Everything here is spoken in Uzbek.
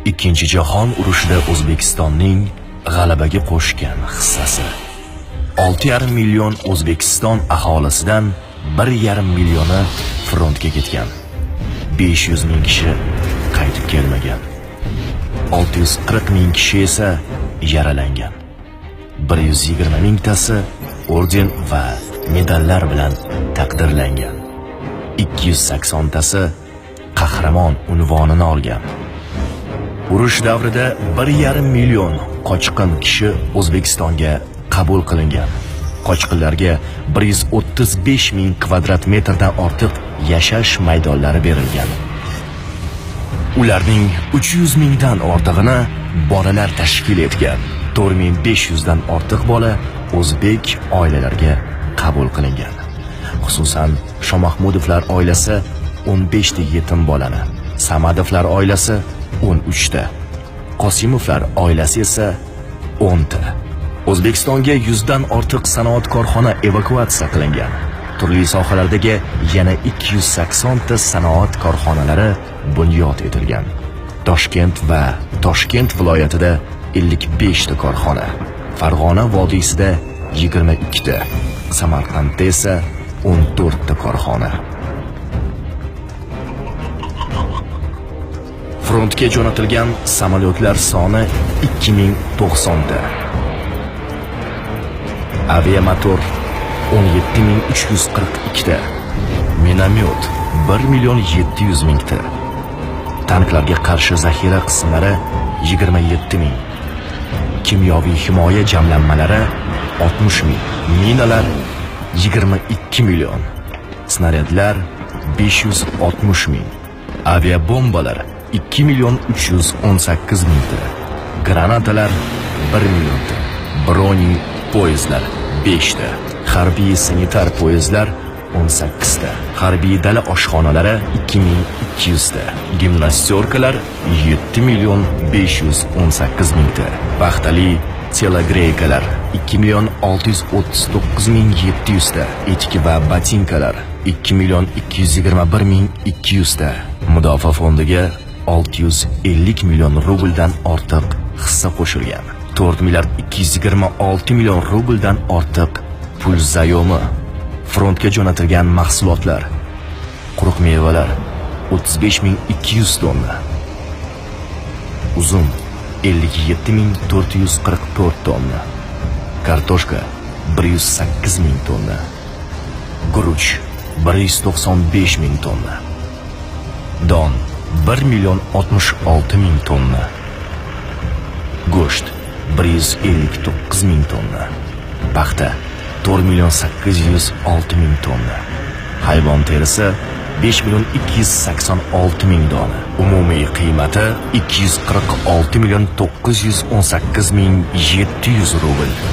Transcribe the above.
Ikkinchi jahon urushida O'zbekistonning g'alabaga qo'shgan hissasi. 6,5 million O'zbekiston aholisidan 1,5 millioni frontga ketgan. 500 ming kishi qaytib kelmagan. 640 ming kishi esa yaralangan. 120 mingtasi orden va medallar bilan taqdirlangan. 280 tasi qahramon unvonini olgan. Urush davrida 1,5 million qochqin kishi O'zbekistonga qabul qilingan. Qochqinlarga 135 ming kvadrat metrdan ortiq yashash maydonlari berilgan. Ularning 300 mingdan ortig'ini bolalar tashkil etgan. 4500 dan ortiq bola o'zbek oilalariga qabul qilingan. Xususan, Shomahmudovlar oilasi 15 ta yetim bolani, Samadovlar oilasi 13 ta, Qosimovlar oilasi esa 10 ta. O'zbekistonga 100 dan ortiq sanoat korxona evakuatsiya qilingan. Turli sohalardagi yana 280 ta sanoat korxonalari bunyod etilgan. Toshkent va Toshkent viloyatida 55 ta korxona, Farg'ona vodiysida 22 ta, Samarqandda esa 14 ta korxona. Frontga jo'natilgan samolyotlar soni 2090 ta. Aviamotor 17,342 ta. Minomyot 1,7 million ta. Tanklarga qarshi zaxira qismlari 27 ming. Kimyoviy himoya jamlanmalari 60 ming. Minalar 22 million. Snaryadlar 560 ming. Aviabombalar 2,318 million ta. Granatalar 1 million ta. Broni poyezdlar 5 ta. Harbiy sanitar poyezdlar 18 ta. Harbiy dala oshxonalari 2200 ta. Gimnastyorkalar 7,518 million ta. Paxtali telegreykalar 2,639,700 ta. Echki va botinkalar 2,221,200 ta. Mudofaa fondiga 650 million rubldan ortiq hissa qo'shilgan. 4,226 million rubldan ortiq pul zayomi. Frontga jo'natilgan mahsulotlar: quruq mevalar 35,200 tonna, uzum 57,444 tonna, kartoshka 108 ming tonna, guruch 195 ming tonna, don 1,66 million tonna, go'sht 159 ming tonna, paxta 4,806 million tonna, hayvon terisi 5,286 dona. Umumiy qiymati 246,918,700 rubl.